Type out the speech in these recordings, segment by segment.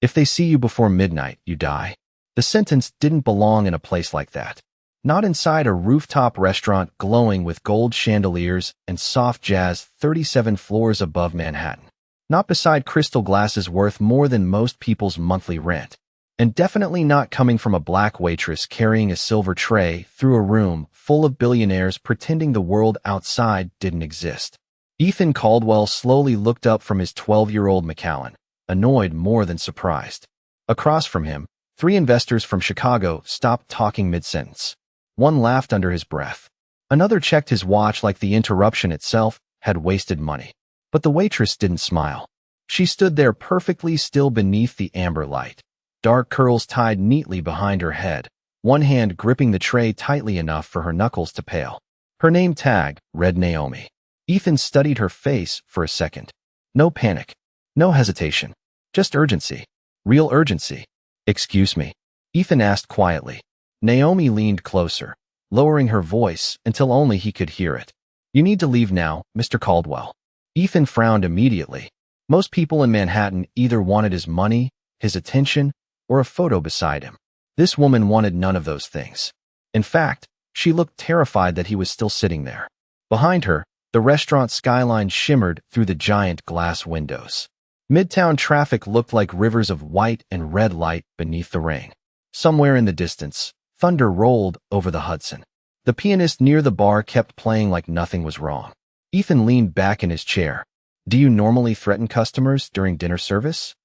If they see you before midnight, you die. The sentence didn't belong in a place like that. Not inside a rooftop restaurant glowing with gold chandeliers and soft jazz 37 floors above Manhattan. Not beside crystal glasses worth more than most people's monthly rent. And definitely not coming from a black waitress carrying a silver tray through a room full of billionaires pretending the world outside didn't exist. Ethan Caldwell slowly looked up from his 12-year-old Macallan, annoyed more than surprised. Across from him, 3 investors from Chicago stopped talking mid-sentence. One laughed under his breath. Another checked his watch like the interruption itself had wasted money. But the waitress didn't smile. She stood there perfectly still beneath the amber light, dark curls tied neatly behind her head, one hand gripping the tray tightly enough for her knuckles to pale. Her name tag read Naomi. Ethan studied her face for a second. No panic. No hesitation. Just urgency. Real urgency. "Excuse me," Ethan asked quietly. Naomi leaned closer, lowering her voice until only he could hear it. "You need to leave now, Mr. Caldwell." Ethan frowned immediately. Most people in Manhattan either wanted his money, his attention, or a photo beside him. This woman wanted none of those things. In fact, she looked terrified that he was still sitting there. Behind her, the restaurant skyline shimmered through the giant glass windows. Midtown traffic looked like rivers of white and red light beneath the rain. Somewhere in the distance, thunder rolled over the Hudson. The pianist near the bar kept playing like nothing was wrong. Ethan leaned back in his chair. "Do you normally threaten customers during dinner service?"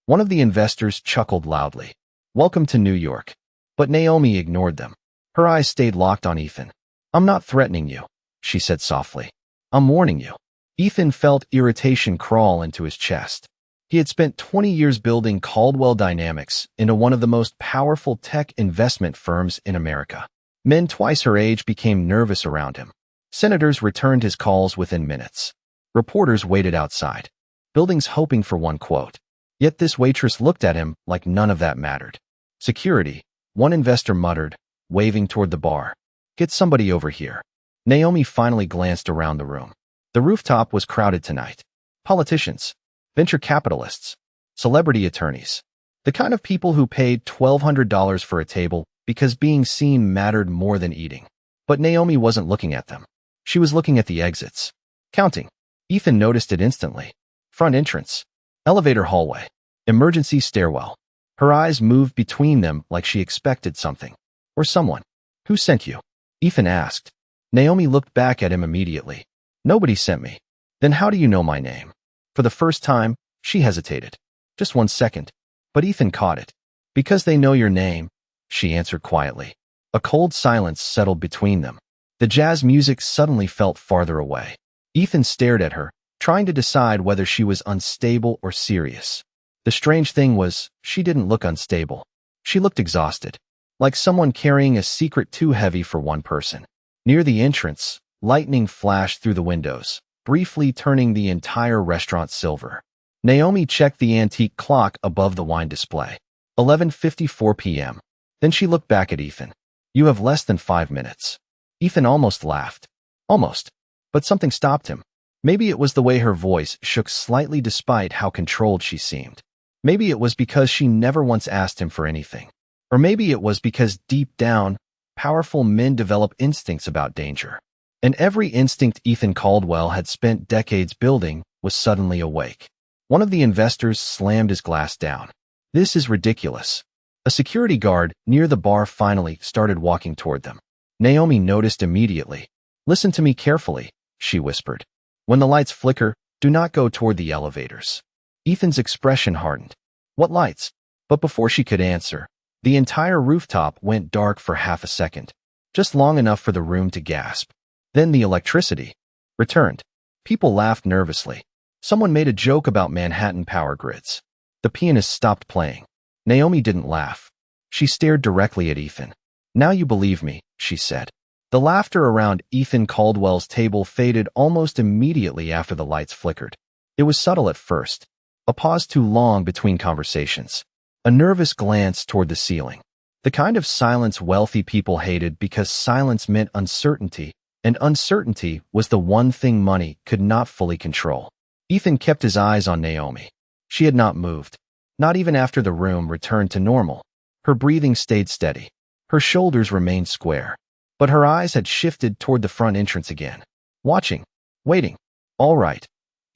One of the investors chuckled loudly. "Welcome to New York." But Naomi ignored them. Her eyes stayed locked on Ethan. "I'm not threatening you," she said softly. "I'm warning you." Ethan felt irritation crawl into his chest. He had spent 20 years building Caldwell Dynamics into one of the most powerful tech investment firms in America. Men twice her age became nervous around him. Senators returned his calls within minutes. Reporters waited outside, buildings hoping for one quote. Yet this waitress looked at him like none of that mattered. "Security," one investor muttered, waving toward the bar. "Get somebody over here." Naomi finally glanced around the room. The rooftop was crowded tonight. Politicians, venture capitalists, celebrity attorneys, the kind of people who paid $1,200 for a table because being seen mattered more than eating. But Naomi wasn't looking at them. She was looking at the exits. Counting. Ethan noticed it instantly. Front entrance. Elevator hallway. Emergency stairwell. Her eyes moved between them like she expected something. Or someone. "Who sent you?" Ethan asked. Naomi looked back at him immediately. "Nobody sent me." "Then how do you know my name?" For the first time, she hesitated. Just 1 second. But Ethan caught it. "Because they know your name," she answered quietly. A cold silence settled between them. The jazz music suddenly felt farther away. Ethan stared at her, trying to decide whether she was unstable or serious. The strange thing was, she didn't look unstable. She looked exhausted, like someone carrying a secret too heavy for one person. Near the entrance, lightning flashed through the windows, briefly turning the entire restaurant silver. Naomi checked the antique clock above the wine display. 11:54 p.m. Then she looked back at Ethan. "You have less than 5 minutes." Ethan almost laughed. Almost. But something stopped him. Maybe it was the way her voice shook slightly despite how controlled she seemed. Maybe it was because she never once asked him for anything. Or maybe it was because deep down, powerful men develop instincts about danger. And every instinct Ethan Caldwell had spent decades building was suddenly awake. One of the investors slammed his glass down. "This is ridiculous." A security guard near the bar finally started walking toward them. Naomi noticed immediately. "Listen to me carefully," she whispered. "When the lights flicker, do not go toward the elevators." Ethan's expression hardened. "What lights?" But before she could answer, the entire rooftop went dark for half a second, just long enough for the room to gasp. Then the electricity returned. People laughed nervously. Someone made a joke about Manhattan power grids. The pianist stopped playing. Naomi didn't laugh. She stared directly at Ethan. "Now you believe me," she said. The laughter around Ethan Caldwell's table faded almost immediately after the lights flickered. It was subtle at first, a pause too long between conversations, a nervous glance toward the ceiling. The kind of silence wealthy people hated because silence meant uncertainty, and uncertainty was the one thing money could not fully control. Ethan kept his eyes on Naomi. She had not moved. Not even after the room returned to normal. Her breathing stayed steady. Her shoulders remained square. But her eyes had shifted toward the front entrance again. Watching. Waiting. All right,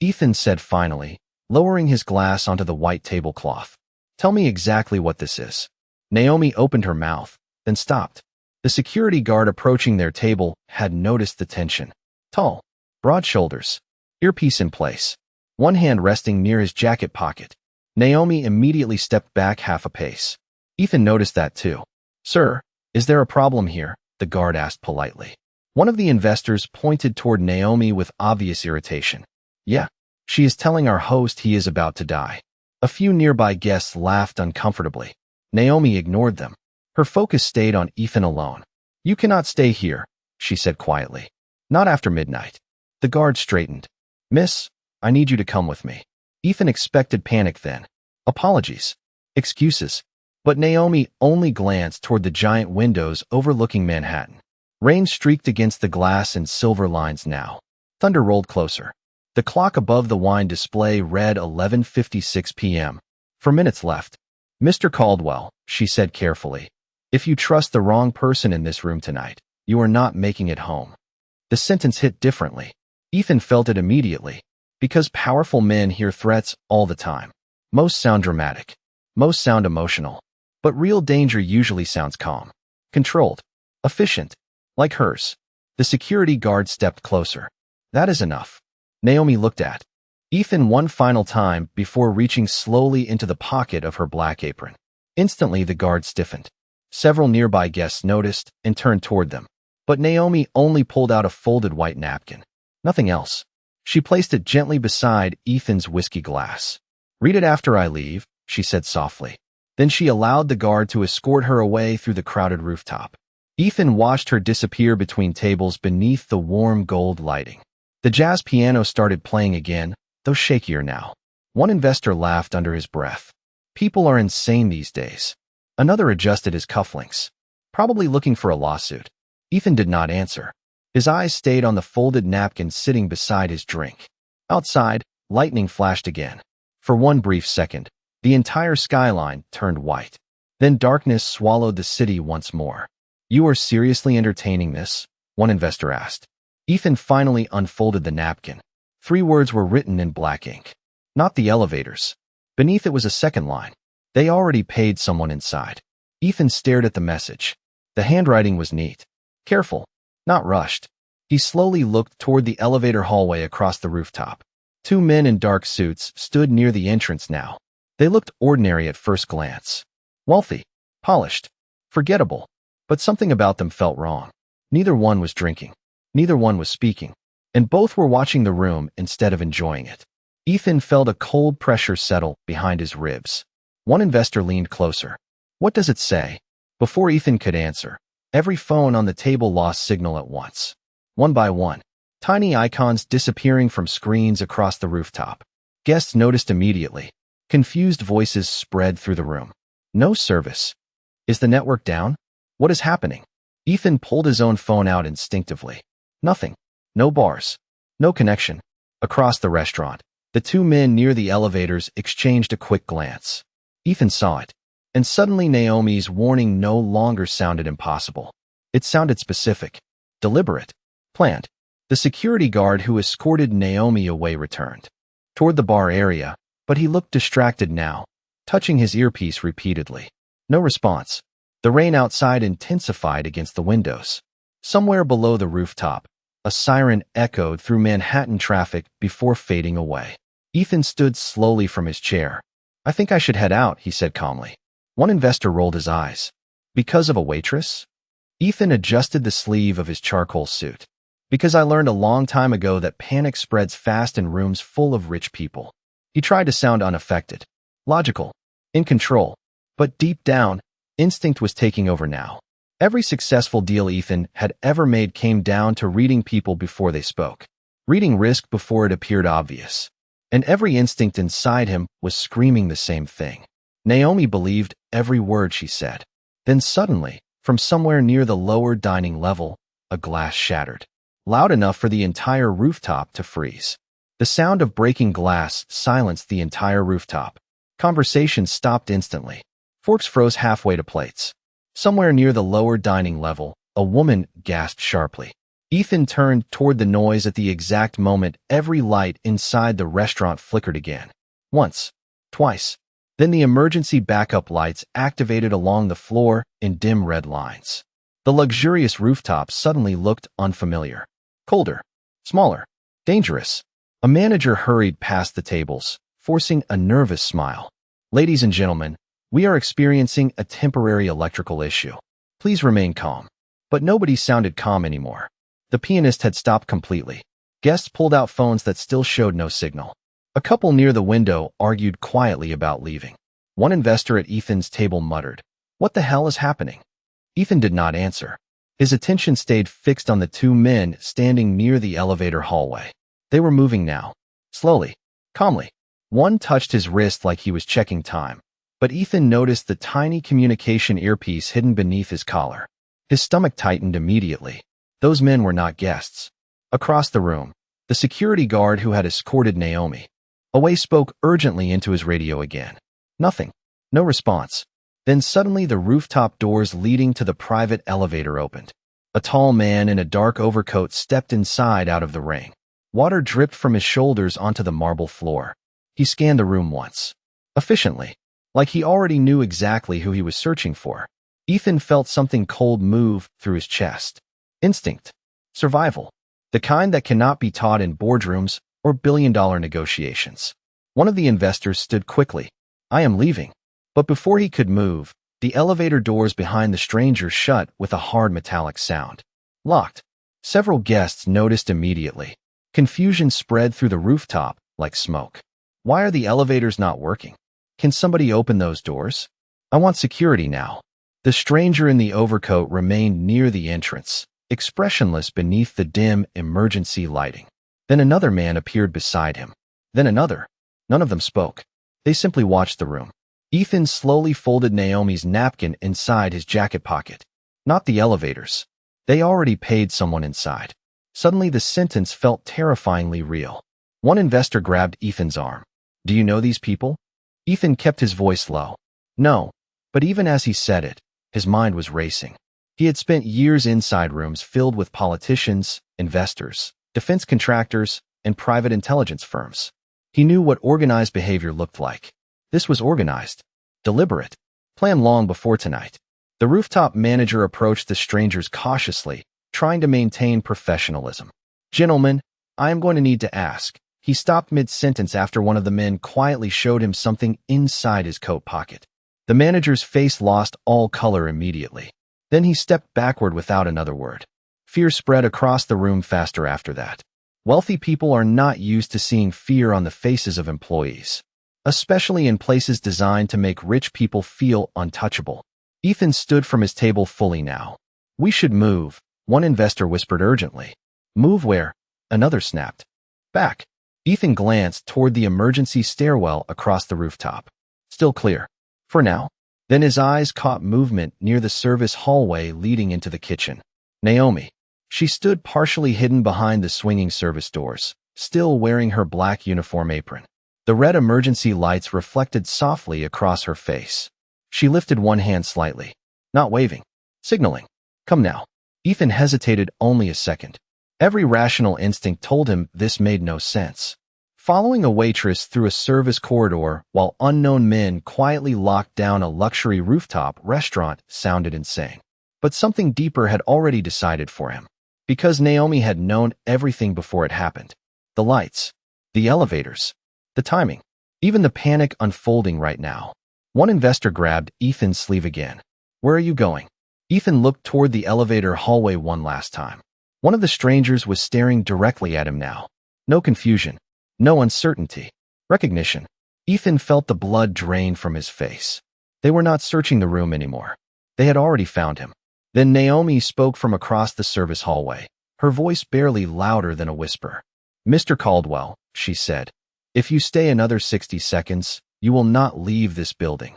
Ethan said finally, lowering his glass onto the white tablecloth. Tell me exactly what this is. Naomi opened her mouth, then stopped. The security guard approaching their table had noticed the tension. Tall, broad shoulders, earpiece in place, one hand resting near his jacket pocket. Naomi immediately stepped back half a pace. Ethan noticed that too. Sir, is there a problem here? The guard asked politely. One of the investors pointed toward Naomi with obvious irritation. Yeah, she is telling our host he is about to die. A few nearby guests laughed uncomfortably. Naomi ignored them. Her focus stayed on Ethan alone. You cannot stay here, she said quietly. Not after midnight. The guard straightened. Miss, I need you to come with me. Ethan expected panic then. Apologies. Excuses. But Naomi only glanced toward the giant windows overlooking Manhattan. Rain streaked against the glass in silver lines now. Thunder rolled closer. The clock above the wine display read 11:56 p.m. 4 minutes left. Mr. Caldwell, she said carefully, if you trust the wrong person in this room tonight, you are not making it home. The sentence hit differently. Ethan felt it immediately. Because powerful men hear threats all the time. Most sound dramatic. Most sound emotional. But real danger usually sounds calm. Controlled. Efficient. Like hers. The security guard stepped closer. That is enough. Naomi looked at Ethan one final time before reaching slowly into the pocket of her black apron. Instantly the guard stiffened. Several nearby guests noticed and turned toward them. But Naomi only pulled out a folded white napkin. Nothing else. She placed it gently beside Ethan's whiskey glass. Read it after I leave, she said softly. Then she allowed the guard to escort her away through the crowded rooftop. Ethan watched her disappear between tables beneath the warm gold lighting. The jazz piano started playing again, though shakier now. One investor laughed under his breath. People are insane these days. Another adjusted his cufflinks, probably looking for a lawsuit. Ethan did not answer. His eyes stayed on the folded napkin sitting beside his drink. Outside, lightning flashed again. For one brief second, the entire skyline turned white. Then darkness swallowed the city once more. You are seriously entertaining this? One investor asked. Ethan finally unfolded the napkin. 3 words were written in black ink. Not the elevators. Beneath it was a second line. They already paid someone inside. Ethan stared at the message. The handwriting was neat. Careful. Not rushed. He slowly looked toward the elevator hallway across the rooftop. 2 men in dark suits stood near the entrance now. They looked ordinary at first glance. Wealthy. Polished. Forgettable. But something about them felt wrong. Neither one was drinking. Neither one was speaking. And both were watching the room instead of enjoying it. Ethan felt a cold pressure settle behind his ribs. One investor leaned closer. What does it say? Before Ethan could answer, every phone on the table lost signal at once. One by one, tiny icons disappearing from screens across the rooftop. Guests noticed immediately. Confused voices spread through the room. No service. Is the network down? What is happening? Ethan pulled his own phone out instinctively. Nothing. No bars. No connection. Across the restaurant, the 2 men near the elevators exchanged a quick glance. Ethan saw it. And suddenly Naomi's warning no longer sounded impossible. It sounded specific. Deliberate. Planned. The security guard who escorted Naomi away returned. Toward the bar area, but he looked distracted now, touching his earpiece repeatedly. No response. The rain outside intensified against the windows. Somewhere below the rooftop, a siren echoed through Manhattan traffic before fading away. Ethan stood slowly from his chair. I think I should head out, he said calmly. One investor rolled his eyes. Because of a waitress? Ethan adjusted the sleeve of his charcoal suit. Because I learned a long time ago that panic spreads fast in rooms full of rich people. He tried to sound unaffected. Logical. In control. But deep down, instinct was taking over now. Every successful deal Ethan had ever made came down to reading people before they spoke. Reading risk before it appeared obvious. And every instinct inside him was screaming the same thing. Naomi believed every word she said. Then suddenly, from somewhere near the lower dining level, a glass shattered. Loud enough for the entire rooftop to freeze. The sound of breaking glass silenced the entire rooftop. Conversation stopped instantly. Forks froze halfway to plates. Somewhere near the lower dining level, a woman gasped sharply. Ethan turned toward the noise at the exact moment every light inside the restaurant flickered again. Once. Twice. Then the emergency backup lights activated along the floor in dim red lines. The luxurious rooftop suddenly looked unfamiliar. Colder. Smaller. Dangerous. A manager hurried past the tables, forcing a nervous smile. Ladies and gentlemen, we are experiencing a temporary electrical issue. Please remain calm. But nobody sounded calm anymore. The pianist had stopped completely. Guests pulled out phones that still showed no signal. A couple near the window argued quietly about leaving. One investor at Ethan's table muttered, "What the hell is happening?" Ethan did not answer. His attention stayed fixed on the two men standing near the elevator hallway. They were moving now. Slowly. Calmly. One touched his wrist like he was checking time. But Ethan noticed the tiny communication earpiece hidden beneath his collar. His stomach tightened immediately. Those men were not guests. Across the room, the security guard who had escorted Naomi away spoke urgently into his radio again. Nothing. No response. Then suddenly the rooftop doors leading to the private elevator opened. A tall man in a dark overcoat stepped inside out of the rain. Water dripped from his shoulders onto the marble floor. He scanned the room once. Efficiently. Like he already knew exactly who he was searching for. Ethan felt something cold move through his chest. Instinct. Survival. The kind that cannot be taught in boardrooms or billion-dollar negotiations. One of the investors stood quickly. "I am leaving." But before he could move, the elevator doors behind the stranger shut with a hard metallic sound. Locked. Several guests noticed immediately. Confusion spread through the rooftop like smoke. Why are the elevators not working? Can somebody open those doors? I want security now. The stranger in the overcoat remained near the entrance, expressionless beneath the dim emergency lighting. Then another man appeared beside him. Then another. None of them spoke. They simply watched the room. Ethan slowly folded Naomi's napkin inside his jacket pocket. Not the elevators. They already paid someone inside. Suddenly the sentence felt terrifyingly real. One investor grabbed Ethan's arm. "Do you know these people?" Ethan kept his voice low. "No." But even as he said it, his mind was racing. He had spent years inside rooms filled with politicians, investors, defense contractors, and private intelligence firms. He knew what organized behavior looked like. This was organized, deliberate, planned long before tonight. The rooftop manager approached the strangers cautiously, trying to maintain professionalism. "Gentlemen, I am going to need to ask." He stopped mid-sentence after one of the men quietly showed him something inside his coat pocket. The manager's face lost all color immediately. Then he stepped backward without another word. Fear spread across the room faster after that. Wealthy people are not used to seeing fear on the faces of employees, especially in places designed to make rich people feel untouchable. Ethan stood from his table fully now. "We should move," one investor whispered urgently. "Move where?" Another snapped. "Back." Ethan glanced toward the emergency stairwell across the rooftop. Still clear. For now. Then his eyes caught movement near the service hallway leading into the kitchen. Naomi. She stood partially hidden behind the swinging service doors, still wearing her black uniform apron. The red emergency lights reflected softly across her face. She lifted one hand slightly. Not waving. Signaling. "Come now." Ethan hesitated only a second. Every rational instinct told him this made no sense. Following a waitress through a service corridor while unknown men quietly locked down a luxury rooftop restaurant sounded insane. But something deeper had already decided for him. Because Naomi had known everything before it happened. The lights. The elevators. The timing. Even the panic unfolding right now. One investor grabbed Ethan's sleeve again. "Where are you going?" Ethan looked toward the elevator hallway one last time. One of the strangers was staring directly at him now. No confusion. No uncertainty. Recognition. Ethan felt the blood drain from his face. They were not searching the room anymore. They had already found him. Then Naomi spoke from across the service hallway, her voice barely louder than a whisper. "Mr. Caldwell," she said, "if you stay another 60 seconds, you will not leave this building."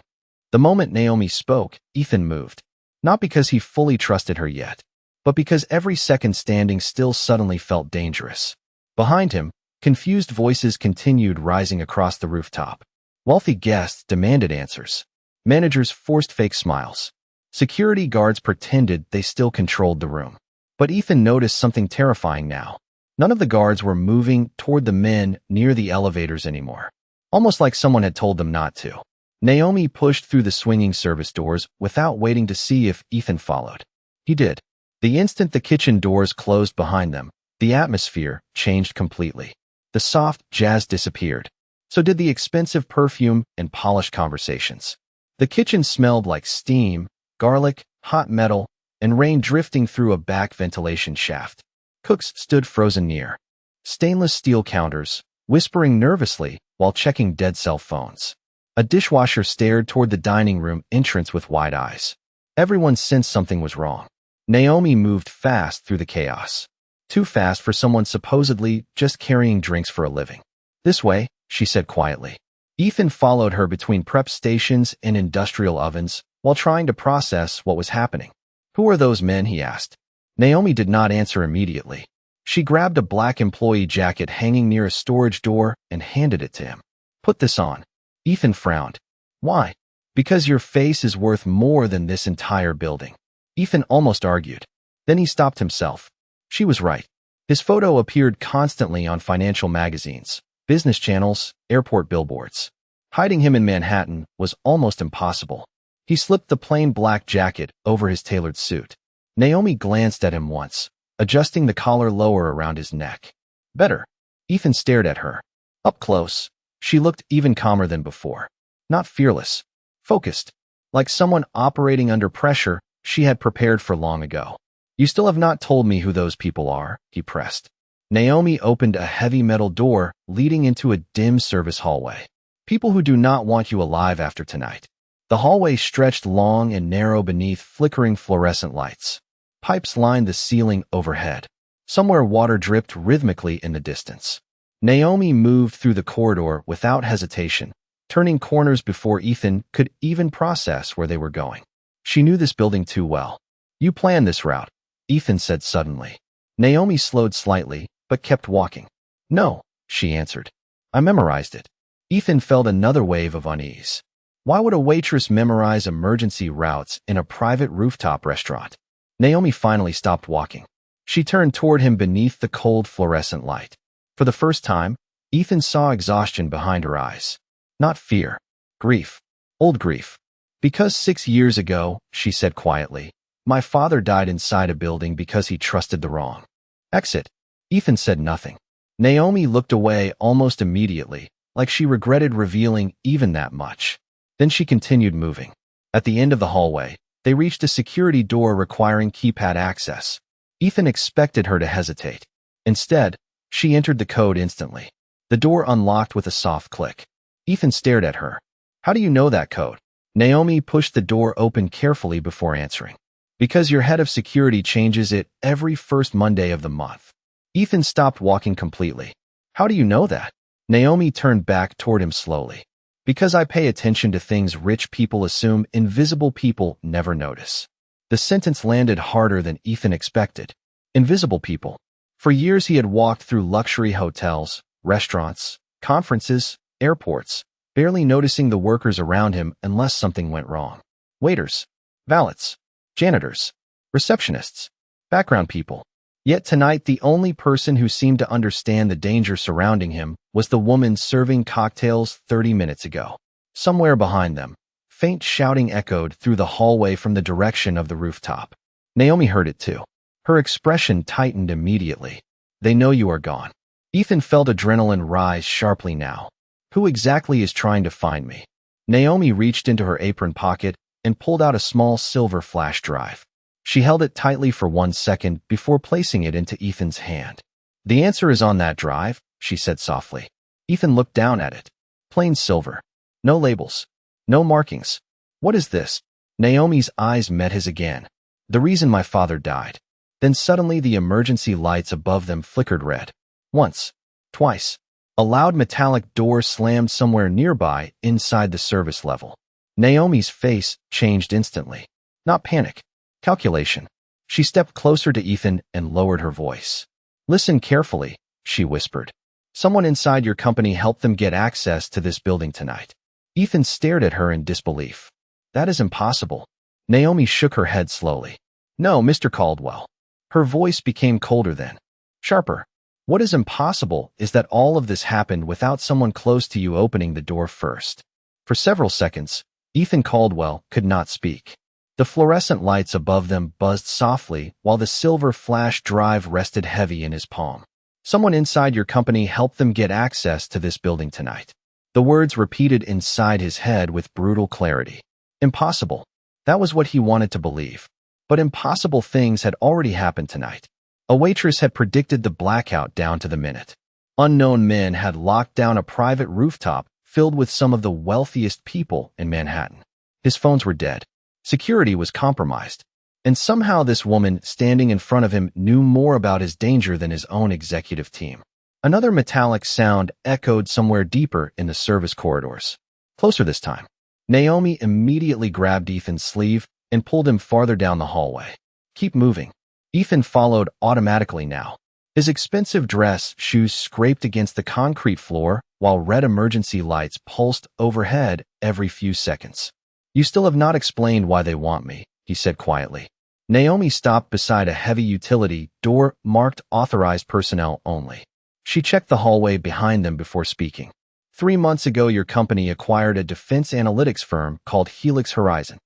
The moment Naomi spoke, Ethan moved. Not because he fully trusted her yet, but because every second standing still suddenly felt dangerous. Behind him, confused voices continued rising across the rooftop. Wealthy guests demanded answers. Managers forced fake smiles. Security guards pretended they still controlled the room. But Ethan noticed something terrifying now. None of the guards were moving toward the men near the elevators anymore. Almost like someone had told them not to. Naomi pushed through the swinging service doors without waiting to see if Ethan followed. He did. The instant the kitchen doors closed behind them, the atmosphere changed completely. The soft jazz disappeared. So did the expensive perfume and polished conversations. The kitchen smelled like steam, garlic, hot metal, and rain drifting through a back ventilation shaft. Cooks stood frozen near stainless steel counters, whispering nervously while checking dead cell phones. A dishwasher stared toward the dining room entrance with wide eyes. Everyone sensed something was wrong. Naomi moved fast through the chaos. Too fast for someone supposedly just carrying drinks for a living. "This way," she said quietly. Ethan followed her between prep stations and industrial ovens while trying to process what was happening. "Who are those men?" he asked. Naomi did not answer immediately. She grabbed a black employee jacket hanging near a storage door and handed it to him. "Put this on." Ethan frowned. "Why?" "Because your face is worth more than this entire building." Ethan almost argued. Then he stopped himself. She was right. His photo appeared constantly on financial magazines, business channels, airport billboards. Hiding him in Manhattan was almost impossible. He slipped the plain black jacket over his tailored suit. Naomi glanced at him once, adjusting the collar lower around his neck. "Better." Ethan stared at her. Up close, she looked even calmer than before. Not fearless, focused, like someone operating under pressure she had prepared for long ago. "You still have not told me who those people are," he pressed. Naomi opened a heavy metal door leading into a dim service hallway. "People who do not want you alive after tonight." The hallway stretched long and narrow beneath flickering fluorescent lights. Pipes lined the ceiling overhead. Somewhere water dripped rhythmically in the distance. Naomi moved through the corridor without hesitation, turning corners before Ethan could even process where they were going. She knew this building too well. "You planned this route," Ethan said suddenly. Naomi slowed slightly, but kept walking. "No," she answered. "I memorized it." Ethan felt another wave of unease. Why would a waitress memorize emergency routes in a private rooftop restaurant? Naomi finally stopped walking. She turned toward him beneath the cold fluorescent light. For the first time, Ethan saw exhaustion behind her eyes. Not fear. Grief. Old grief. "Because 6 years ago," she said quietly, "my father died inside a building because he trusted the wrong." "Exit." Ethan said nothing. Naomi looked away almost immediately, like she regretted revealing even that much. Then she continued moving. At the end of the hallway, they reached a security door requiring keypad access. Ethan expected her to hesitate. Instead, she entered the code instantly. The door unlocked with a soft click. Ethan stared at her. "How do you know that code?" Naomi pushed the door open carefully before answering. "Because your head of security changes it every first Monday of the month." Ethan stopped walking completely. "How do you know that?" Naomi turned back toward him slowly. "Because I pay attention to things rich people assume invisible people never notice." The sentence landed harder than Ethan expected. Invisible people. For years he had walked through luxury hotels, restaurants, conferences, airports, barely noticing the workers around him unless something went wrong. Waiters, valets, janitors, receptionists, background people. Yet tonight the only person who seemed to understand the danger surrounding him was the woman serving cocktails 30 minutes ago. Somewhere behind them, faint shouting echoed through the hallway from the direction of the rooftop. Naomi heard it too. Her expression tightened immediately. "They know you are gone." Ethan felt adrenaline rise sharply now. "Who exactly is trying to find me?" Naomi reached into her apron pocket and pulled out a small silver flash drive. She held it tightly for 1 second before placing it into Ethan's hand. "The answer is on that drive," she said softly. Ethan looked down at it. Plain silver. No labels. No markings. "What is this?" Naomi's eyes met his again. "The reason my father died." Then suddenly the emergency lights above them flickered red. Once. Twice. A loud metallic door slammed somewhere nearby inside the service level. Naomi's face changed instantly. Not panic. Calculation. She stepped closer to Ethan and lowered her voice. "Listen carefully," she whispered. "Someone inside your company helped them get access to this building tonight. Ethan stared at her in disbelief. That is impossible. Naomi shook her head slowly. No, Mr. Caldwell. Her voice became colder then. Sharper. What is impossible is that all of this happened without someone close to you opening the door first. For several seconds, Ethan Caldwell could not speak. The fluorescent lights above them buzzed softly while the silver flash drive rested heavy in his palm. Someone inside your company helped them get access to this building tonight. The words repeated inside his head with brutal clarity. Impossible. That was what he wanted to believe. But impossible things had already happened tonight. A waitress had predicted the blackout down to the minute. Unknown men had locked down a private rooftop filled with some of the wealthiest people in Manhattan. His phones were dead. Security was compromised. And somehow this woman standing in front of him knew more about his danger than his own executive team. Another metallic sound echoed somewhere deeper in the service corridors. Closer this time. Naomi immediately grabbed Ethan's sleeve and pulled him farther down the hallway. Keep moving. Ethan followed automatically now. His expensive dress shoes scraped against the concrete floor while red emergency lights pulsed overhead every few seconds. You still have not explained why they want me, he said quietly. Naomi stopped beside a heavy utility door marked authorized personnel only. She checked the hallway behind them before speaking. 3 months ago, your company acquired a defense analytics firm called Helix Horizon.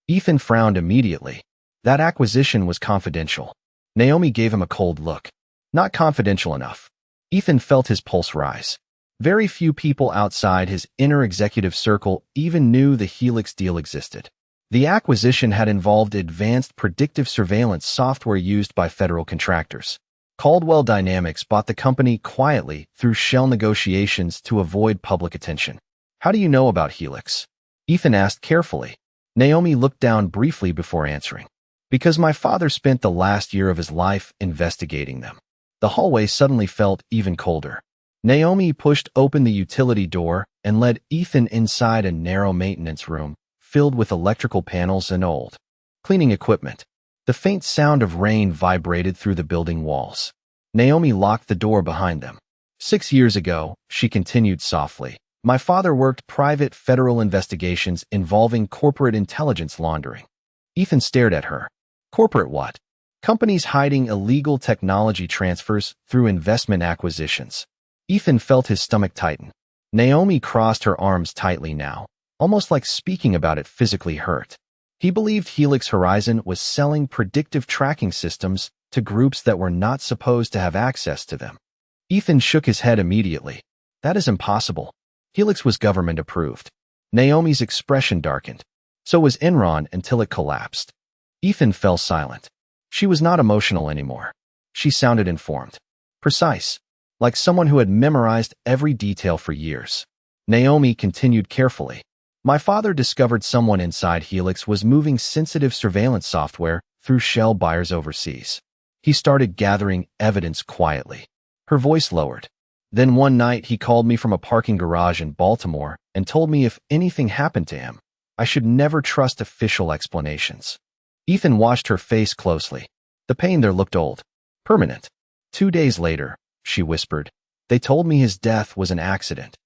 Ethan frowned immediately. That acquisition was confidential. Naomi gave him a cold look. Not confidential enough. Ethan felt his pulse rise. Very few people outside his inner executive circle even knew the Helix deal existed. The acquisition had involved advanced predictive surveillance software used by federal contractors. Caldwell Dynamics bought the company quietly through shell negotiations to avoid public attention. How do you know about Helix? Ethan asked carefully. Naomi looked down briefly before answering. Because my father spent the last year of his life investigating them. The hallway suddenly felt even colder. Naomi pushed open the utility door and led Ethan inside a narrow maintenance room filled with electrical panels and old cleaning equipment. The faint sound of rain vibrated through the building walls. Naomi locked the door behind them. 6 years ago, she continued softly, my father worked private federal investigations involving corporate intelligence laundering. Ethan stared at her. Corporate what? Companies hiding illegal technology transfers through investment acquisitions. Ethan felt his stomach tighten. Naomi crossed her arms tightly now, almost like speaking about it physically hurt. He believed Helix Horizon was selling predictive tracking systems to groups that were not supposed to have access to them. Ethan shook his head immediately. That is impossible. Helix was government approved. Naomi's expression darkened. So was Enron until it collapsed. Ethan fell silent. She was not emotional anymore. She sounded informed. Precise. Like someone who had memorized every detail for years. Naomi continued carefully. My father discovered someone inside Helix was moving sensitive surveillance software through shell buyers overseas. He started gathering evidence quietly. Her voice lowered. Then one night he called me from a parking garage in Baltimore and told me if anything happened to him, I should never trust official explanations. Ethan watched her face closely. The pain there looked old. Permanent. 2 days later, she whispered, they told me his death was an accident.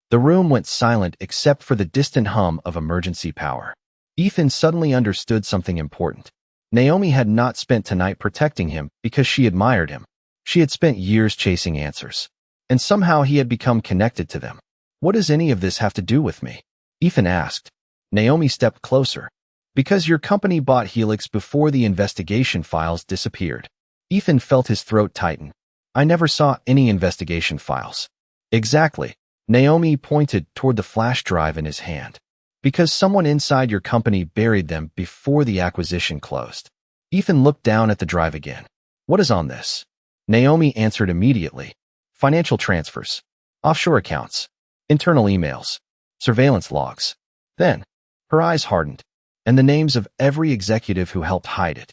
The room went silent except for the distant hum of emergency power. Ethan suddenly understood something important. Naomi had not spent tonight protecting him because she admired him. She had spent years chasing answers. And somehow he had become connected to them. What does any of this have to do with me? Ethan asked. Naomi stepped closer. Because your company bought Helix before the investigation files disappeared. Ethan felt his throat tighten. I never saw any investigation files. Exactly. Naomi pointed toward the flash drive in his hand. Because someone inside your company buried them before the acquisition closed. Ethan looked down at the drive again. What is on this? Naomi answered immediately. Financial transfers. Offshore accounts. Internal emails. Surveillance logs. Then, her eyes hardened. And the names of every executive who helped hide it.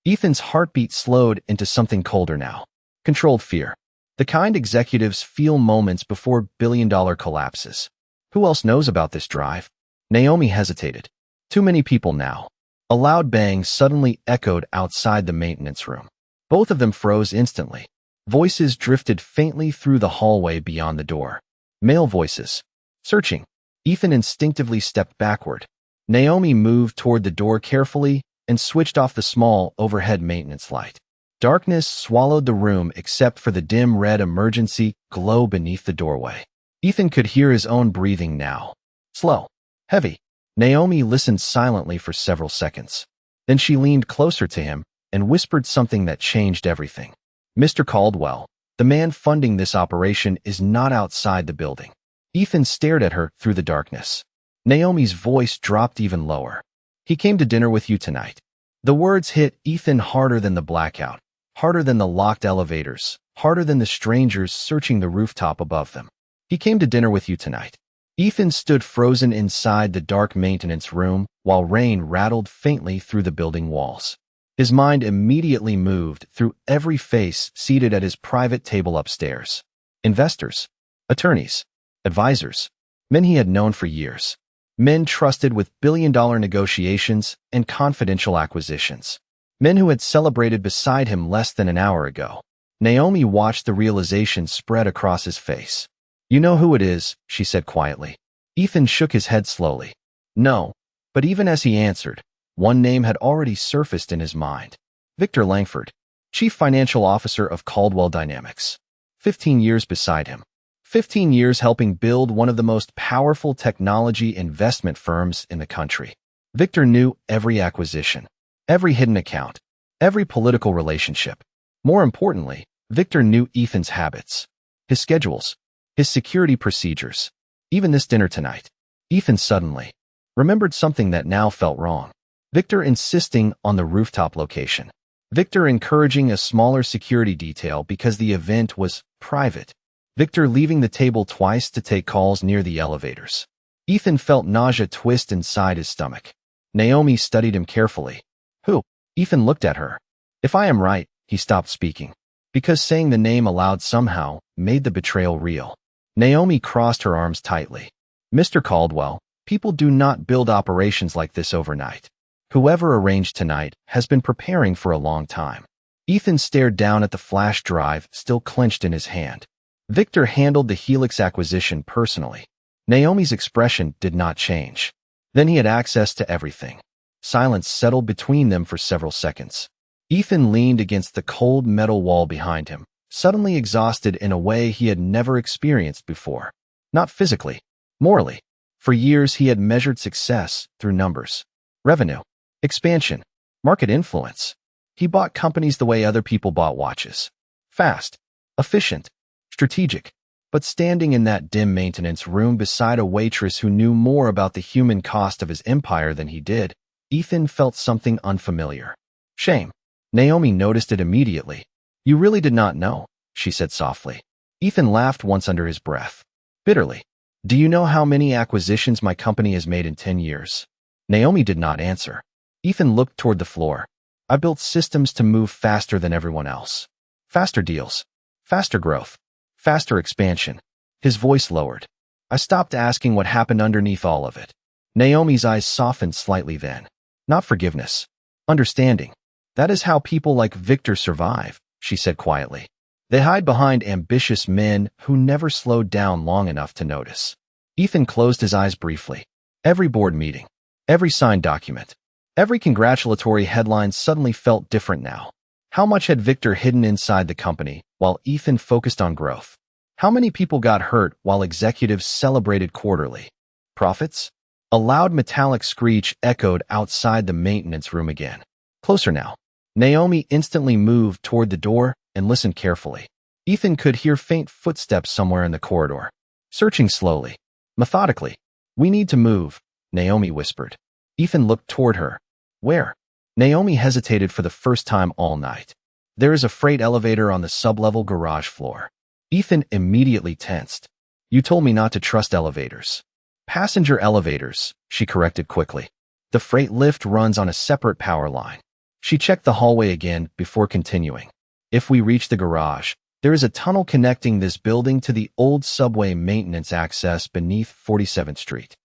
Ethan's heartbeat slowed into something colder now. Controlled fear. The kind executives feel moments before billion-dollar collapses. Who else knows about this drive? Naomi hesitated. Too many people now. A loud bang suddenly echoed outside the maintenance room. Both of them froze instantly. Voices drifted faintly through the hallway beyond the door. Male voices. Searching. Ethan instinctively stepped backward. Naomi moved toward the door carefully and switched off the small overhead maintenance light. Darkness swallowed the room except for the dim red emergency glow beneath the doorway. Ethan could hear his own breathing now. Slow. Heavy. Naomi listened silently for several seconds. Then she leaned closer to him and whispered something that changed everything. Mr. Caldwell, the man funding this operation is not outside the building. Ethan stared at her through the darkness. Naomi's voice dropped even lower. He came to dinner with you tonight. The words hit Ethan harder than the blackout, harder than the locked elevators, harder than the strangers searching the rooftop above them. He came to dinner with you tonight. Ethan stood frozen inside the dark maintenance room while rain rattled faintly through the building walls. His mind immediately moved through every face seated at his private table upstairs. Investors, attorneys, advisors, men he had known for years, men trusted with billion-dollar negotiations and confidential acquisitions, men who had celebrated beside him less than an hour ago. Naomi watched the realization spread across his face. You know who it is, she said quietly. Ethan shook his head slowly. No, but even as he answered, one name had already surfaced in his mind. Victor Langford, Chief Financial Officer of Caldwell Dynamics. 15 years beside him. 15 years helping build one of the most powerful technology investment firms in the country. Victor knew every acquisition, every hidden account, every political relationship. More importantly, Victor knew Ethan's habits, his schedules, his security procedures. Even this dinner tonight. Ethan suddenly remembered something that now felt wrong. Victor insisting on the rooftop location. Victor encouraging a smaller security detail because the event was private. Victor leaving the table twice to take calls near the elevators. Ethan felt nausea twist inside his stomach. Naomi studied him carefully. Who? Ethan looked at her. If I am right, he stopped speaking. Because saying the name aloud somehow made the betrayal real. Naomi crossed her arms tightly. Mr. Caldwell, people do not build operations like this overnight. Whoever arranged tonight has been preparing for a long time. Ethan stared down at the flash drive still clenched in his hand. Victor handled the Helix acquisition personally. Naomi's expression did not change. Then he had access to everything. Silence settled between them for several seconds. Ethan leaned against the cold metal wall behind him, suddenly exhausted in a way he had never experienced before. Not physically, morally. For years he had measured success through numbers, revenue, expansion, market influence. He bought companies the way other people bought watches. Fast, efficient, strategic. But standing in that dim maintenance room beside a waitress who knew more about the human cost of his empire than he did, Ethan felt something unfamiliar. Shame. Naomi noticed it immediately. You really did not know, she said softly. Ethan laughed once under his breath. Bitterly. Do you know how many acquisitions my company has made in 10 years? Naomi did not answer. Ethan looked toward the floor. I built systems to move faster than everyone else. Faster deals. Faster growth. Faster expansion. His voice lowered. I stopped asking what happened underneath all of it. Naomi's eyes softened slightly then. Not forgiveness. Understanding. That is how people like Victor survive, she said quietly. They hide behind ambitious men who never slowed down long enough to notice. Ethan closed his eyes briefly. Every board meeting, every signed document, every congratulatory headline suddenly felt different now. How much had Victor hidden inside the company while Ethan focused on growth? How many people got hurt while executives celebrated quarterly profits? A loud metallic screech echoed outside the maintenance room again. Closer now. Naomi instantly moved toward the door and listened carefully. Ethan could hear faint footsteps somewhere in the corridor. Searching slowly, methodically. We need to move, Naomi whispered. Ethan looked toward her. Where? Naomi hesitated for the first time all night. There is a freight elevator on the sub-level garage floor. Ethan immediately tensed. You told me not to trust elevators. Passenger elevators, she corrected quickly. The freight lift runs on a separate power line. She checked the hallway again before continuing. If we reach the garage, there is a tunnel connecting this building to the old subway maintenance access beneath 47th Street.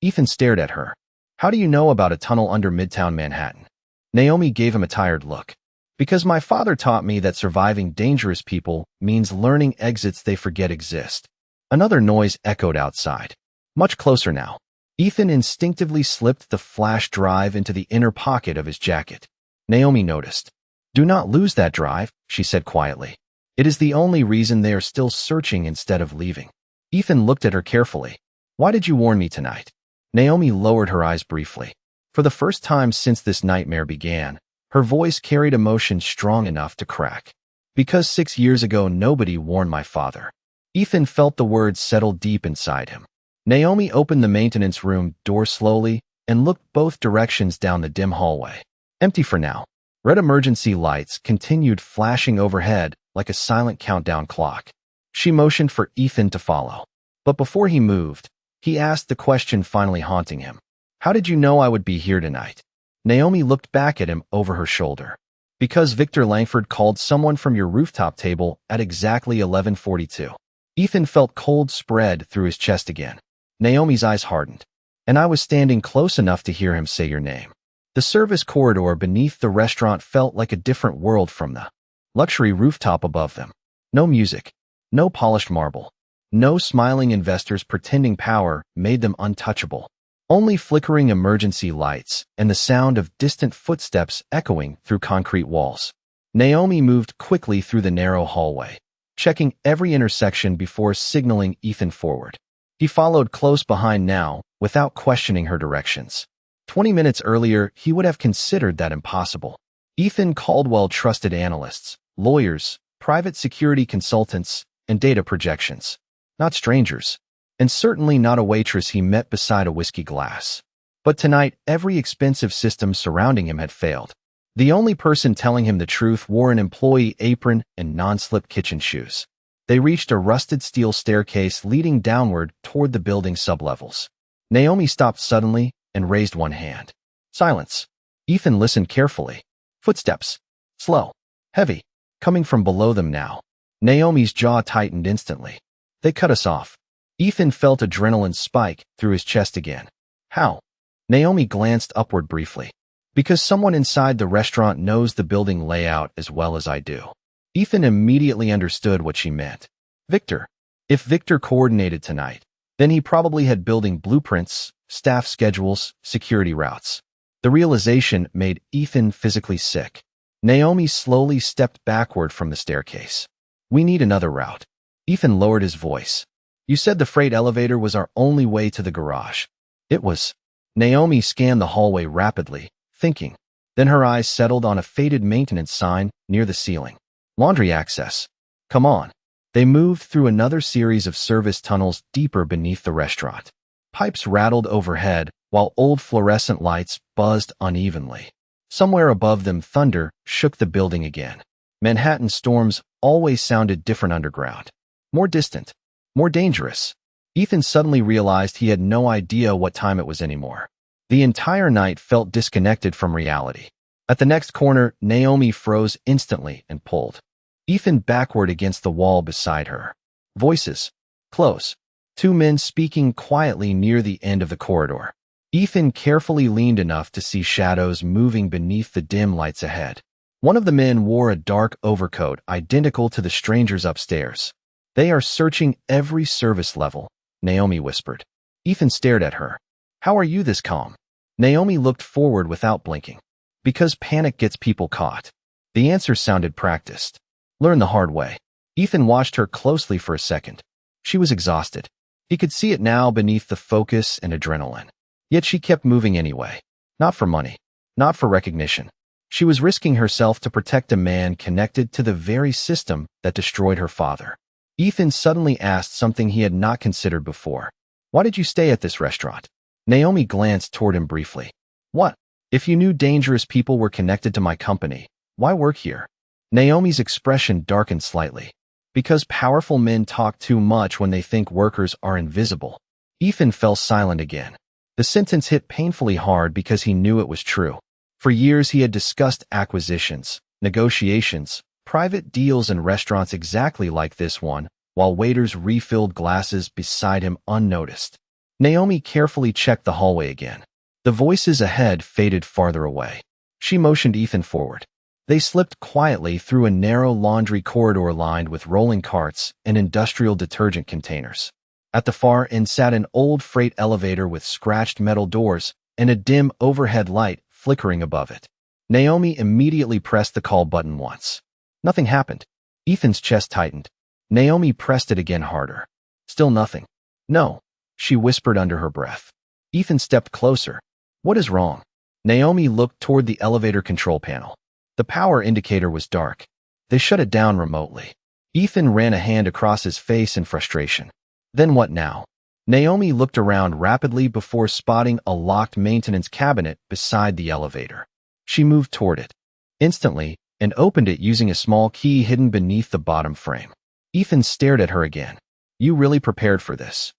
Ethan stared at her. How do you know about a tunnel under Midtown Manhattan? Naomi gave him a tired look. Because my father taught me that surviving dangerous people means learning exits they forget exist. Another noise echoed outside. Much closer now. Ethan instinctively slipped the flash drive into the inner pocket of his jacket. Naomi noticed. "Do not lose that drive," she said quietly. "It is the only reason they are still searching instead of leaving." Ethan looked at her carefully. "Why did you warn me tonight?" Naomi lowered her eyes briefly. For the first time since this nightmare began, her voice carried emotion strong enough to crack. "Because 6 years ago nobody warned my father." Ethan felt the words settle deep inside him. Naomi opened the maintenance room door slowly and looked both directions down the dim hallway. Empty for now. Red emergency lights continued flashing overhead like a silent countdown clock. She motioned for Ethan to follow. But before he moved, he asked the question finally haunting him. "How did you know I would be here tonight?" Naomi looked back at him over her shoulder. "Because Victor Langford called someone from your rooftop table at exactly 11:42. Ethan felt cold spread through his chest again. Naomi's eyes hardened. "And I was standing close enough to hear him say your name." The service corridor beneath the restaurant felt like a different world from the luxury rooftop above them. No music, no polished marble, no smiling investors pretending power made them untouchable. Only flickering emergency lights and the sound of distant footsteps echoing through concrete walls. Naomi moved quickly through the narrow hallway, checking every intersection before signaling Ethan forward. He followed close behind now, without questioning her directions. 20 minutes earlier, he would have considered that impossible. Ethan Caldwell trusted analysts, lawyers, private security consultants, and data projections. Not strangers. And certainly not a waitress he met beside a whiskey glass. But tonight, every expensive system surrounding him had failed. The only person telling him the truth wore an employee apron and non-slip kitchen shoes. They reached a rusted steel staircase leading downward toward the building's sublevels. Naomi stopped suddenly and raised one hand. Silence. Ethan listened carefully. Footsteps. Slow. Heavy. Coming from below them now. Naomi's jaw tightened instantly. "They cut us off." Ethan felt adrenaline spike through his chest again. "How?" Naomi glanced upward briefly. "Because someone inside the restaurant knows the building layout as well as I do." Ethan immediately understood what she meant. Victor. If Victor coordinated tonight, then he probably had building blueprints, staff schedules, security routes. The realization made Ethan physically sick. Naomi slowly stepped backward from the staircase. "We need another route." Ethan lowered his voice. "You said the freight elevator was our only way to the garage." It was. Naomi scanned the hallway rapidly, thinking. Then her eyes settled on a faded maintenance sign near the ceiling. Laundry access. Come on. They moved through another series of service tunnels deeper beneath the restaurant. Pipes rattled overhead, while old fluorescent lights buzzed unevenly. Somewhere above them, thunder shook the building again. Manhattan storms always sounded different underground. More distant. More dangerous. Ethan suddenly realized he had no idea what time it was anymore. The entire night felt disconnected from reality. At the next corner, Naomi froze instantly and pulled Ethan backward against the wall beside her. Voices. Close. 2 men speaking quietly near the end of the corridor. Ethan carefully leaned enough to see shadows moving beneath the dim lights ahead. One of the men wore a dark overcoat identical to the strangers upstairs. "They are searching every service level," Naomi whispered. Ethan stared at her. "How are you this calm?" Naomi looked forward without blinking. "Because panic gets people caught." The answer sounded practiced. "Learn the hard way." Ethan watched her closely for a second. She was exhausted. He could see it now beneath the focus and adrenaline. Yet she kept moving anyway. Not for money. Not for recognition. She was risking herself to protect a man connected to the very system that destroyed her father. Ethan suddenly asked something he had not considered before. "Why did you stay at this restaurant?" Naomi glanced toward him briefly. "What? If you knew dangerous people were connected to my company, why work here?" Naomi's expression darkened slightly. "Because powerful men talk too much when they think workers are invisible." Ethan fell silent again. The sentence hit painfully hard because he knew it was true. For years he had discussed acquisitions, negotiations, private deals in restaurants exactly like this one, while waiters refilled glasses beside him unnoticed. Naomi carefully checked the hallway again. The voices ahead faded farther away. She motioned Ethan forward. They slipped quietly through a narrow laundry corridor lined with rolling carts and industrial detergent containers. At the far end sat an old freight elevator with scratched metal doors and a dim overhead light flickering above it. Naomi immediately pressed the call button once. Nothing happened. Ethan's chest tightened. Naomi pressed it again harder. Still nothing. No, she whispered under her breath. Ethan stepped closer. What is wrong? Naomi looked toward the elevator control panel. The power indicator was dark. They shut it down remotely. Ethan ran a hand across his face in frustration. Then what now? Naomi looked around rapidly before spotting a locked maintenance cabinet beside the elevator. She moved toward it instantly and opened it using a small key hidden beneath the bottom frame. Ethan stared at her again. You really prepared for this?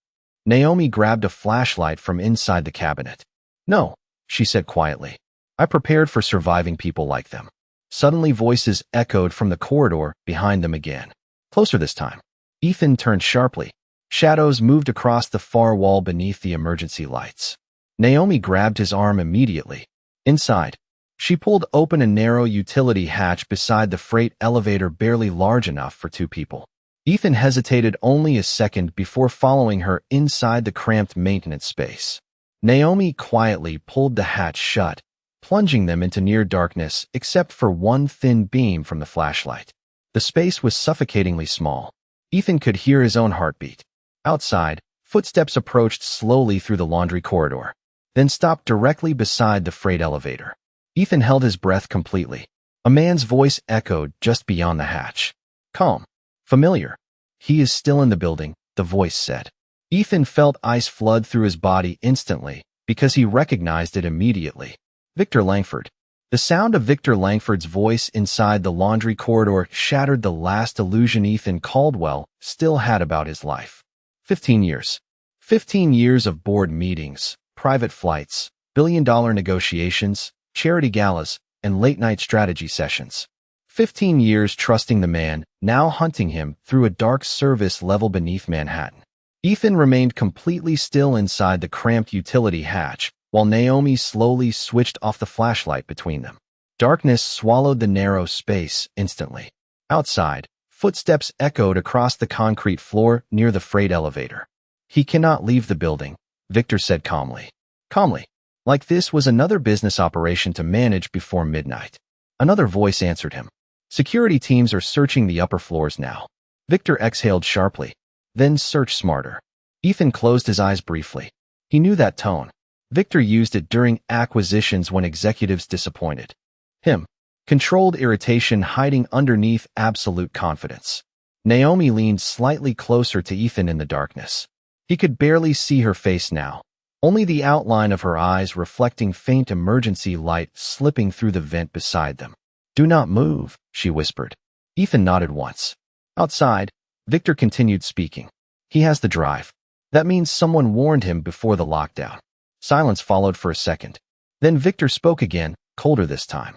Naomi grabbed a flashlight from inside the cabinet. No, she said quietly. I prepared for surviving people like them. Suddenly voices echoed from the corridor behind them again. Closer this time. Ethan turned sharply. Shadows moved across the far wall beneath the emergency lights. Naomi grabbed his arm immediately. Inside, she pulled open a narrow utility hatch beside the freight elevator barely large enough for two people. Ethan hesitated only a second before following her inside the cramped maintenance space. Naomi quietly pulled the hatch shut, plunging them into near darkness except for one thin beam from the flashlight. The space was suffocatingly small. Ethan could hear his own heartbeat. Outside, footsteps approached slowly through the laundry corridor, then stopped directly beside the freight elevator. Ethan held his breath completely. A man's voice echoed just beyond the hatch. Calm. Familiar. He is still in the building, the voice said. Ethan felt ice flood through his body instantly because he recognized it immediately. Victor Langford. The sound of Victor Langford's voice inside the laundry corridor shattered the last illusion Ethan Caldwell still had about his life. 15 years. 15 years of board meetings, private flights, billion-dollar negotiations, charity galas, and late-night strategy sessions. 15 years trusting the man, now hunting him through a dark service level beneath Manhattan. Ethan remained completely still inside the cramped utility hatch, while Naomi slowly switched off the flashlight between them. Darkness swallowed the narrow space instantly. Outside, footsteps echoed across the concrete floor near the freight elevator. He cannot leave the building, Victor said calmly. Calmly, like this was another business operation to manage before midnight. Another voice answered him. Security teams are searching the upper floors now. Victor exhaled sharply. Then search smarter. Ethan closed his eyes briefly. He knew that tone. Victor used it during acquisitions when executives disappointed him. Controlled irritation hiding underneath absolute confidence. Naomi leaned slightly closer to Ethan in the darkness. He could barely see her face now. Only the outline of her eyes reflecting faint emergency light slipping through the vent beside them. Do not move, she whispered. Ethan nodded once. Outside, Victor continued speaking. He has the drive. That means someone warned him before the lockdown. Silence followed for a second. Then Victor spoke again, colder this time.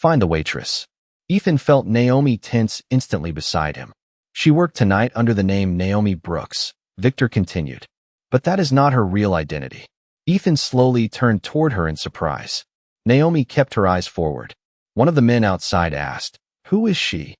Find the waitress. Ethan felt Naomi tense instantly beside him. She worked tonight under the name Naomi Brooks, Victor continued. But that is not her real identity. Ethan slowly turned toward her in surprise. Naomi kept her eyes forward. One of the men outside asked, Who is she?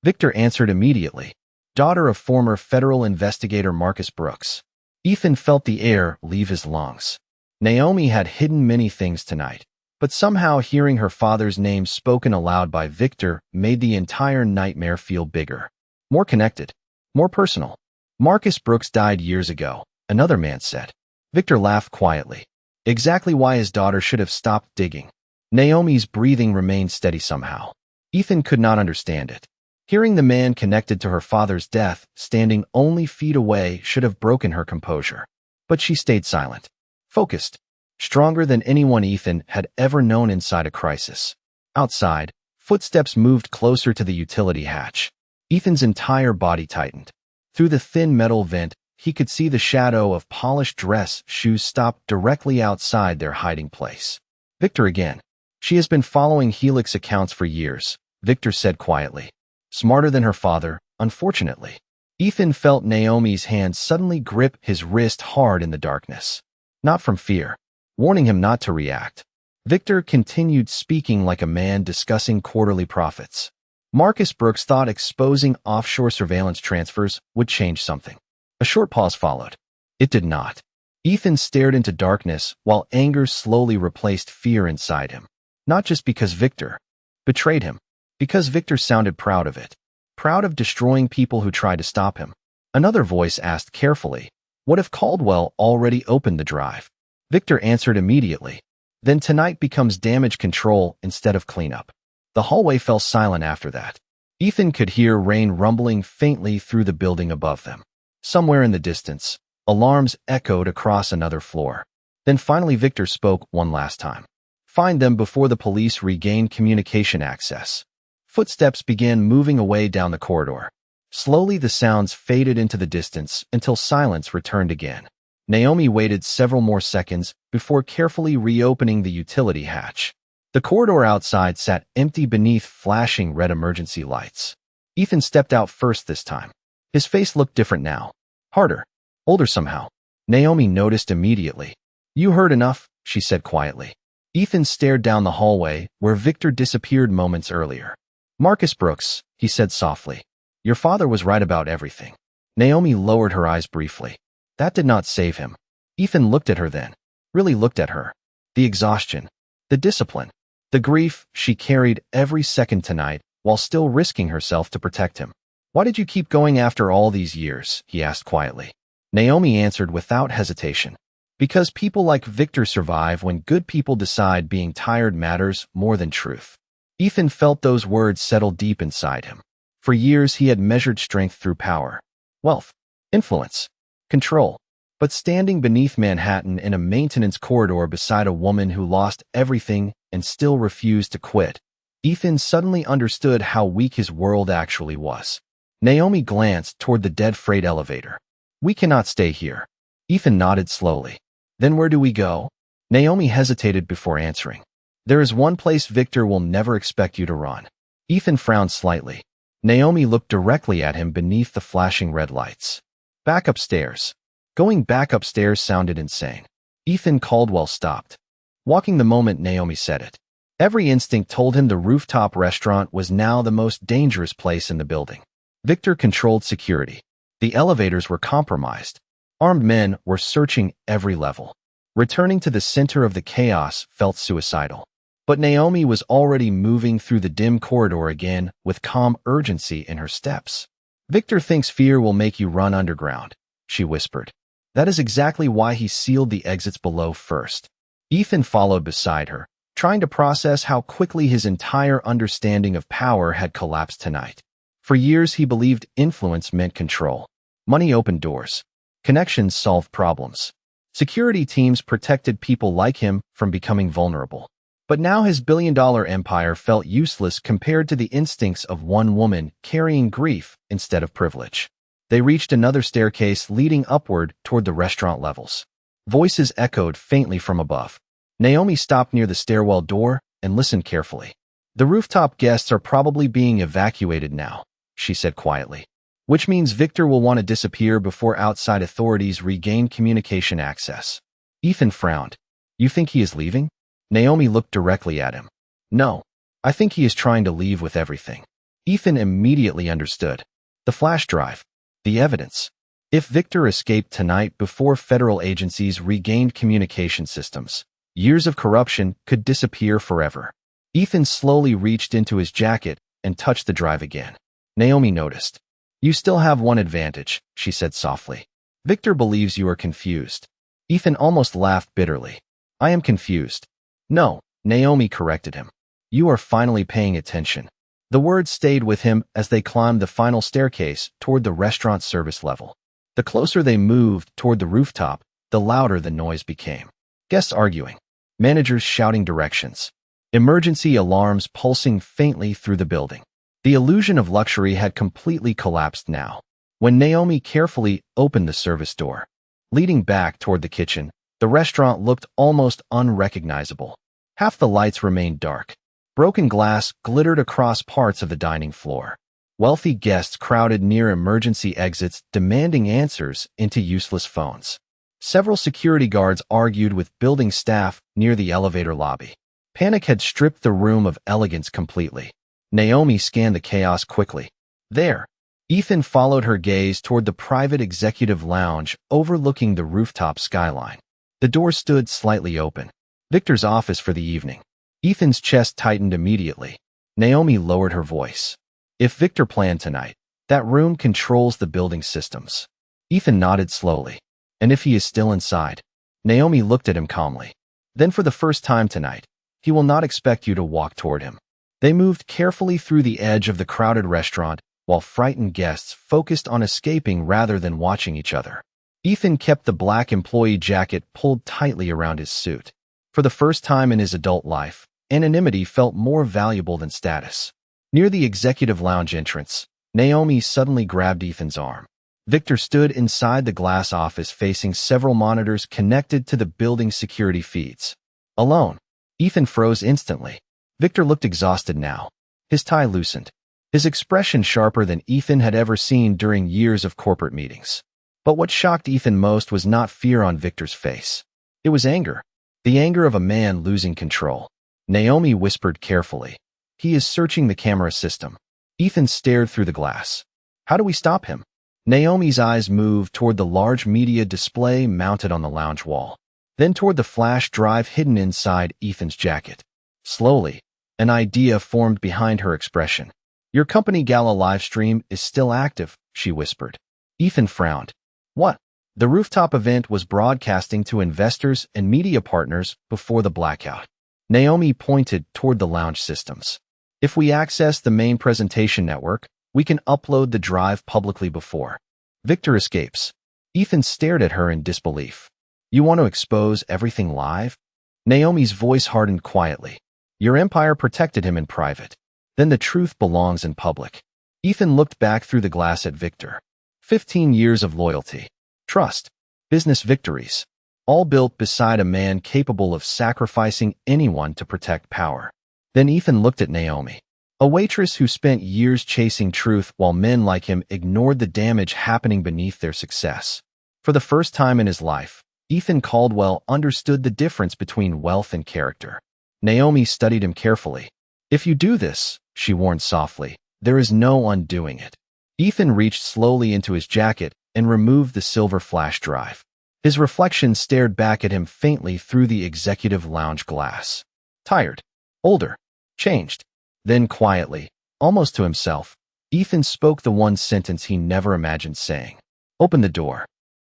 Victor answered immediately. Daughter of former federal investigator Marcus Brooks. Ethan felt the air leave his lungs. Naomi had hidden many things tonight, but somehow hearing her father's name spoken aloud by Victor made the entire nightmare feel bigger. More connected. More personal. Marcus Brooks died years ago, another man said. Victor laughed quietly. Exactly why his daughter should have stopped digging. Naomi's breathing remained steady somehow. Ethan could not understand it. Hearing the man connected to her father's death, standing only feet away, should have broken her composure. But she stayed silent. Focused. Stronger than anyone Ethan had ever known inside a crisis. Outside, footsteps moved closer to the utility hatch. Ethan's entire body tightened. Through the thin metal vent, he could see the shadow of polished dress shoes stopped directly outside their hiding place. Victor again. She has been following Helix accounts for years, Victor said quietly. Smarter than her father, unfortunately. Ethan felt Naomi's hand suddenly grip his wrist hard in the darkness. Not from fear, warning him not to react. Victor continued speaking like a man discussing quarterly profits. Marcus Brooks thought exposing offshore surveillance transfers would change something. A short pause followed. It did not. Ethan stared into darkness while anger slowly replaced fear inside him. Not just because Victor betrayed him, because Victor sounded proud of it. Proud of destroying people who tried to stop him. Another voice asked carefully, "What if Caldwell already opened the drive?" Victor answered immediately. "Then tonight becomes damage control instead of cleanup." The hallway fell silent after that. Ethan could hear rain rumbling faintly through the building above them. Somewhere in the distance, alarms echoed across another floor. Then finally Victor spoke one last time. "Find them before the police regain communication access." Footsteps began moving away down the corridor. Slowly the sounds faded into the distance until silence returned again. Naomi waited several more seconds before carefully reopening the utility hatch. The corridor outside sat empty beneath flashing red emergency lights. Ethan stepped out first this time. His face looked different now. Harder. Older somehow. Naomi noticed immediately. "You heard enough," she said quietly. Ethan stared down the hallway where Victor disappeared moments earlier. "Marcus Brooks," he said softly. "Your father was right about everything." Naomi lowered her eyes briefly. That did not save him. Ethan looked at her then. Really looked at her. The exhaustion. The discipline. The grief she carried every second tonight while still risking herself to protect him. "Why did you keep going after all these years?" he asked quietly. Naomi answered without hesitation. "Because people like Victor survive when good people decide being tired matters more than truth." Ethan felt those words settle deep inside him. For years he had measured strength through power, wealth, influence, control. But standing beneath Manhattan in a maintenance corridor beside a woman who lost everything and still refused to quit, Ethan suddenly understood how weak his world actually was. Naomi glanced toward the dead freight elevator. "We cannot stay here." Ethan nodded slowly. "Then where do we go?" Naomi hesitated before answering. "There is one place Victor will never expect you to run." Ethan frowned slightly. Naomi looked directly at him beneath the flashing red lights. "Back upstairs." Going back upstairs sounded insane. Ethan Caldwell stopped. Walking the moment Naomi said it. Every instinct told him the rooftop restaurant was now the most dangerous place in the building. Victor controlled security. The elevators were compromised. Armed men were searching every level. Returning to the center of the chaos felt suicidal. But Naomi was already moving through the dim corridor again with calm urgency in her steps. "Victor thinks fear will make you run underground," she whispered. "That is exactly why he sealed the exits below first." Ethan followed beside her, trying to process how quickly his entire understanding of power had collapsed tonight. For years he believed influence meant control. Money opened doors. Connections solved problems. Security teams protected people like him from becoming vulnerable. But now his billion-dollar empire felt useless compared to the instincts of one woman carrying grief instead of privilege. They reached another staircase leading upward toward the restaurant levels. Voices echoed faintly from above. Naomi stopped near the stairwell door and listened carefully. "The rooftop guests are probably being evacuated now," she said quietly. "Which means Victor will want to disappear before outside authorities regain communication access." Ethan frowned. "You think he is leaving?" Naomi looked directly at him. "No, I think he is trying to leave with everything." Ethan immediately understood. The flash drive. The evidence. If Victor escaped tonight before federal agencies regained communication systems, years of corruption could disappear forever. Ethan slowly reached into his jacket and touched the drive again. Naomi noticed. "You still have one advantage," she said softly. "Victor believes you are confused." Ethan almost laughed bitterly. "I am confused." "No," Naomi corrected him. "You are finally paying attention." The words stayed with him as they climbed the final staircase toward the restaurant service level. The closer they moved toward the rooftop, the louder the noise became. Guests arguing. Managers shouting directions. Emergency alarms pulsing faintly through the building. The illusion of luxury had completely collapsed now. When Naomi carefully opened the service door, leading back toward the kitchen, the restaurant looked almost unrecognizable. Half the lights remained dark. Broken glass glittered across parts of the dining floor. Wealthy guests crowded near emergency exits, demanding answers into useless phones. Several security guards argued with building staff near the elevator lobby. Panic had stripped the room of elegance completely. Naomi scanned the chaos quickly. There, Ethan followed her gaze toward the private executive lounge overlooking the rooftop skyline. The door stood slightly open. Victor's office for the evening. Ethan's chest tightened immediately. Naomi lowered her voice. If Victor planned tonight, that room controls the building systems. Ethan nodded slowly. And if he is still inside? Naomi looked at him calmly. Then for the first time tonight, he will not expect you to walk toward him. They moved carefully through the edge of the crowded restaurant, while frightened guests focused on escaping rather than watching each other. Ethan kept the black employee jacket pulled tightly around his suit. For the first time in his adult life, anonymity felt more valuable than status. Near the executive lounge entrance, Naomi suddenly grabbed Ethan's arm. Victor stood inside the glass office facing several monitors connected to the building's security feeds. Alone, Ethan froze instantly. Victor looked exhausted now. His tie loosened. His expression sharper than Ethan had ever seen during years of corporate meetings. But what shocked Ethan most was not fear on Victor's face. It was anger. The anger of a man losing control. Naomi whispered carefully. He is searching the camera system. Ethan stared through the glass. How do we stop him? Naomi's eyes moved toward the large media display mounted on the lounge wall, then toward the flash drive hidden inside Ethan's jacket. Slowly, an idea formed behind her expression. Your company gala livestream is still active, she whispered. Ethan frowned. What? The rooftop event was broadcasting to investors and media partners before the blackout. Naomi pointed toward the lounge systems. If we access the main presentation network, we can upload the drive publicly before Victor escapes. Ethan stared at her in disbelief. You want to expose everything live? Naomi's voice hardened quietly. Your empire protected him in private. Then the truth belongs in public. Ethan looked back through the glass at Victor. 15 years of loyalty, trust, business victories, all built beside a man capable of sacrificing anyone to protect power. Then Ethan looked at Naomi, a waitress who spent years chasing truth while men like him ignored the damage happening beneath their success. For the first time in his life, Ethan Caldwell understood the difference between wealth and character. Naomi studied him carefully. If you do this, she warned softly, there is no undoing it. Ethan reached slowly into his jacket and removed the silver flash drive. His reflection stared back at him faintly through the executive lounge glass. Tired, older, changed. Then quietly, almost to himself, Ethan spoke the one sentence he never imagined saying. Open the door.